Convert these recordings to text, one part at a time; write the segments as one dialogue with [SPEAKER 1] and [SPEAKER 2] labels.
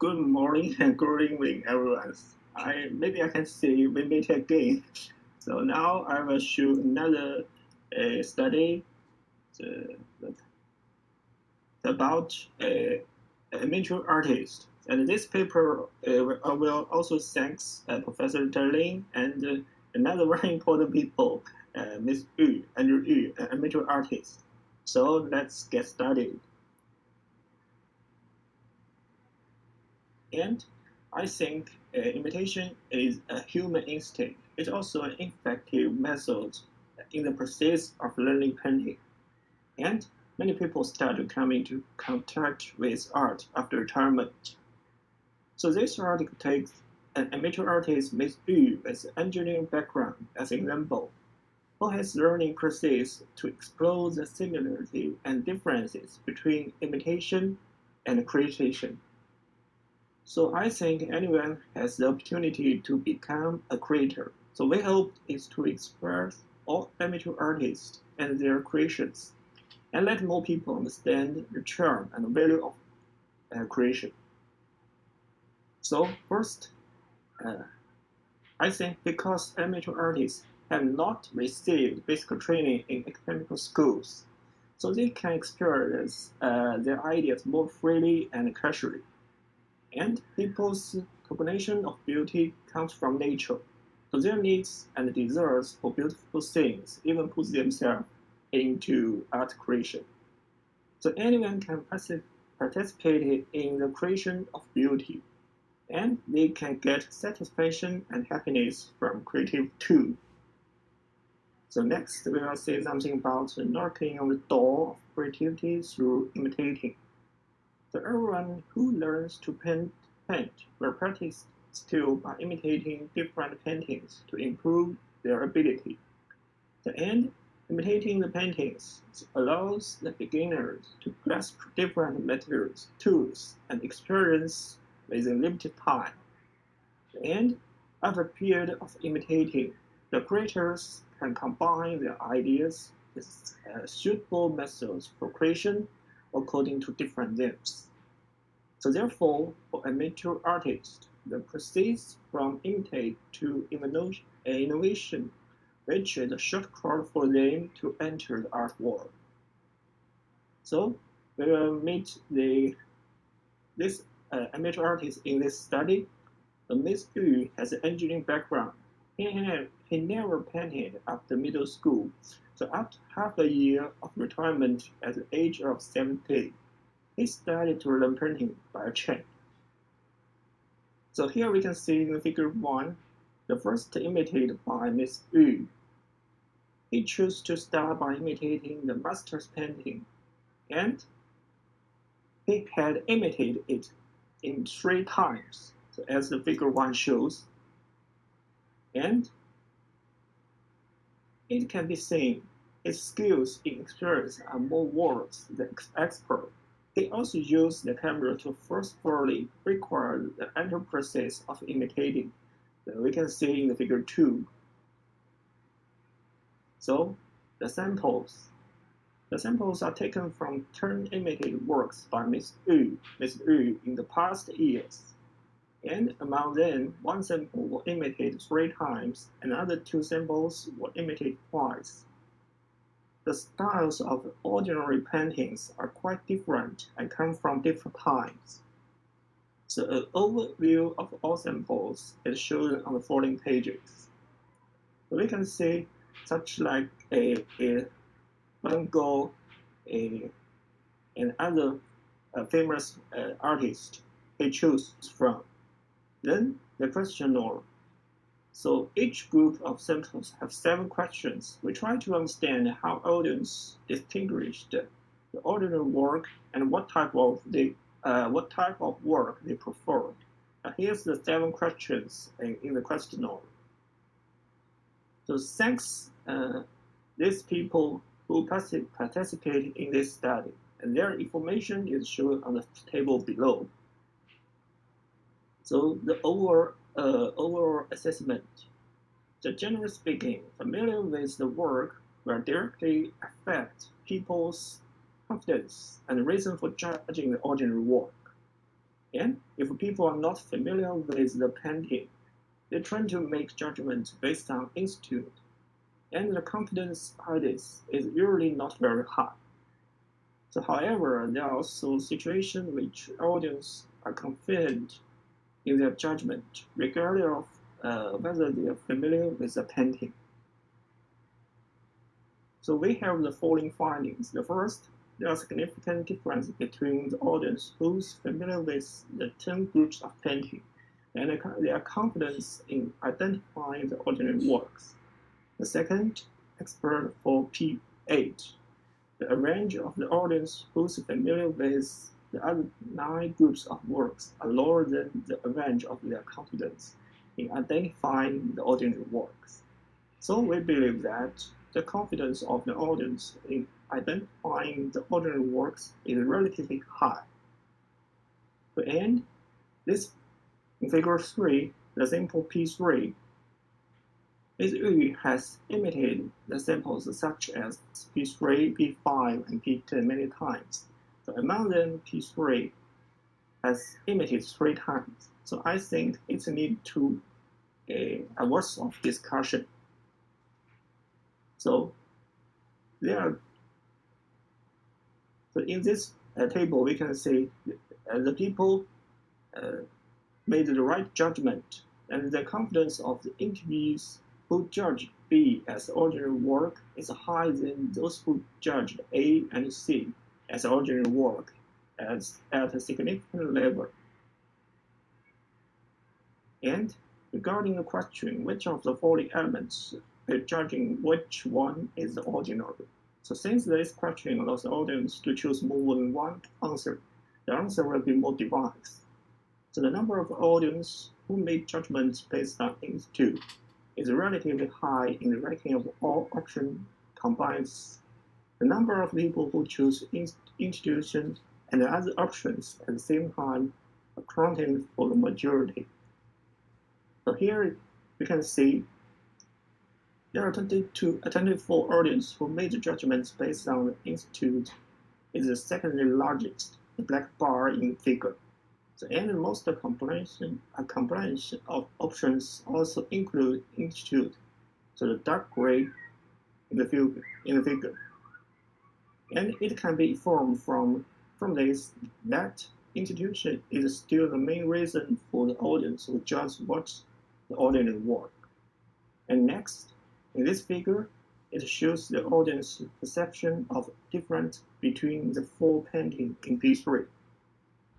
[SPEAKER 1] Good morning and good evening, everyone. Maybe I can say we meet again. So now I will show another study about a amateur artist. And this paper I will also thanks Professor Darlene and another very important people, Miss Yu, Andrew Yu, an amateur artist. So let's get started. And I think imitation is a human instinct. It's also an effective method in the process of learning painting. And many people start to come into contact with art after retirement. So this article takes an amateur artist Miss Yu with an engineering background as an example, who has learning process to explore the similarity and differences between imitation and creation. So I think anyone has the opportunity to become a creator. So we hope is to express all amateur artists and their creations, and let more people understand the charm and value of creation. So first, I think because amateur artists have not received basic training in academic schools, so they can experience their ideas more freely and casually. And people's cognition of beauty comes from nature, so their needs and desires for beautiful things even put themselves into art creation. So anyone can participate in the creation of beauty, and they can get satisfaction and happiness from creative too. So next, we will say something about knocking on the door of creativity through imitating. So everyone who learns to paint will practice skill by imitating different paintings to improve their ability. And imitating the paintings allows the beginners to grasp different materials, tools, and experience within limited time. And after a period of imitating, the creators can combine their ideas with suitable methods for creation according to different themes. So therefore, for amateur artists, the process from imitate to innovation, which is a shortcut for them to enter the art world. So we will meet this amateur artist in this study. Miss Yu has an engineering background. He never painted after middle school. So after half a year of retirement at the age of 17, he started to learn painting by chance. So here we can see in figure 1, the first imitated by Miss Yu. He chose to start by imitating the master's painting, and he had imitated it in 3 times, so as the figure 1 shows. And it can be seen his skills in experience are more words than expert. He also used the camera to forcefully record the entire process of imitating. We can see in the figure 2. So the samples are taken from 10 imitated works by Miss Yu in the past years. And among them, 1 sample was imitated 3 times, and other 2 samples were imitated twice. The styles of ordinary paintings are quite different and come from different times. So an overview of all samples is shown on the following pages. So we can see such like a Van Gogh, and other famous artists he chose from. Then the questionnaire. So each group of samples have 7 questions. We try to understand how audience distinguished the ordinary work and what type of work they prefer. Here's the 7 questions in the questionnaire. So thanks these people who participated in this study, and their information is shown on the table below. So the overall assessment. So generally speaking, familiar with the work will directly affect people's confidence and reason for judging the ordinary work. And if people are not familiar with the painting, they tend to make judgments based on instinct, and the confidence index is usually not very high. So, however, there are also situations in which audience are confident in their judgment, regardless of whether they are familiar with the painting. So we have the following findings. The first, there are significant differences between the audience who's familiar with the 10 groups of painting and their confidence in identifying the ordinary works. The second, expert for P8, the range of the audience who's familiar with the other 9 groups of works are lower than the range of their confidence in identifying the ordinary works. So we believe that the confidence of the audience in identifying the ordinary works is relatively high. To end, this in figure 3, the sample P3, Ms. Yu has imitated the samples such as P3, P5, and P10 many times. So among them, P3 has imitated 3 times. So I think it's need to a worth of discussion. So in this table, we can see the people made the right judgment, and the confidence of the interviewees who judged B as ordinary work is higher than those who judged A and C as ordinary work at a significant level. And regarding the question, which of the following elements are judging which one is ordinary? So since this question allows the audience to choose more than one answer, the answer will be more diverse. So the number of audience who make judgments based on institute is relatively high in the ranking of all options combines the number of people who choose institution and the other options at the same time accounting for the majority. So here we can see there are 24 audience who made judgments based on the institute is the second largest, the black bar in the figure. So, and most combination of options also include institute, so the dark gray in the figure. And it can be informed from this that institution is still the main reason for the audience to judge what the ordinary work. And next, in this figure, it shows the audience perception of difference between the 4 paintings in P3.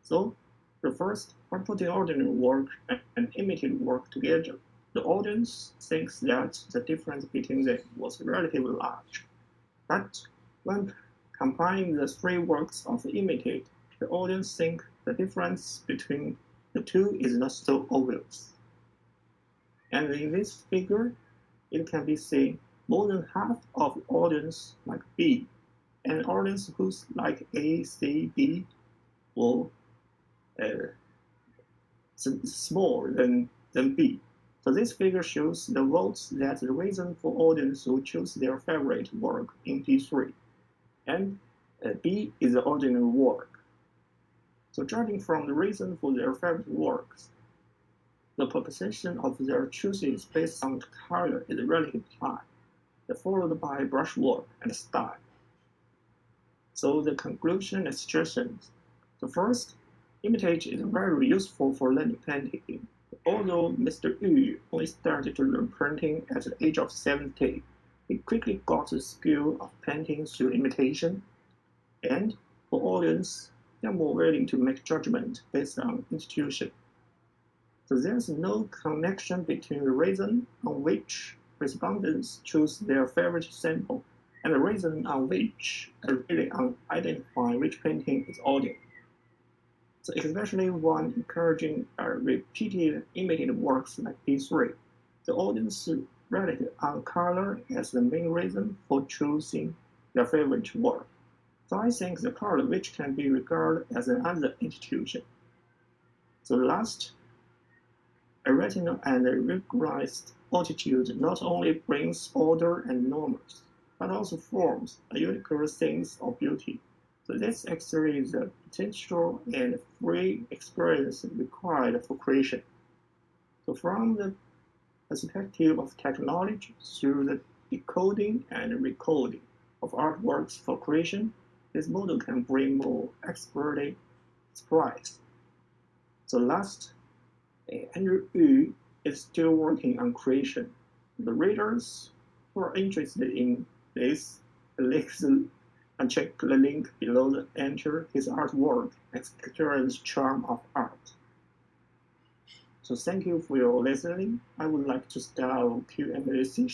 [SPEAKER 1] So, the first, when putting ordinary work and imitated work together, the audience thinks that the difference between them was relatively large. But when combining the 3 works of imitate, the audience thinks the difference between the 2 is not so obvious. And in this figure, it can be seen more than half of the audience like B, and audience who's like A, C, D will smaller than B. So this figure shows the votes that the reason for audience who choose their favorite work in P3, and B is the ordinary work. So judging from the reason for their favorite works, the proportion of their choices based on color is relatively high, followed by brushwork and style. So the conclusion and suggestions. The first, imitation is very useful for learning painting. Although Mr. Yu only started to learn painting at the age of 70, he quickly got the skill of painting through imitation, and for audience, they are more willing to make judgment based on institution. So there's no connection between the reason on which respondents choose their favorite sample and the reason on which really identify which painting is ordinary. So especially when encouraging repeated imitated works like P3, the audience relied on color as the main reason for choosing their favorite work. So I think the color which can be regarded as another institution. So last, a rational and regularized attitude not only brings order and norms, but also forms a unique sense of beauty. So let's examine the potential and free experience required for creation. So from the perspective of technology, through the decoding and recoding of artworks for creation, this model can bring more expert surprise. So last, Andrew Yu is still working on creation. The readers who are interested in this, and check the link below to enter his artwork and experience the charm of art. So thank you for your listening. I would like to start Q&A session.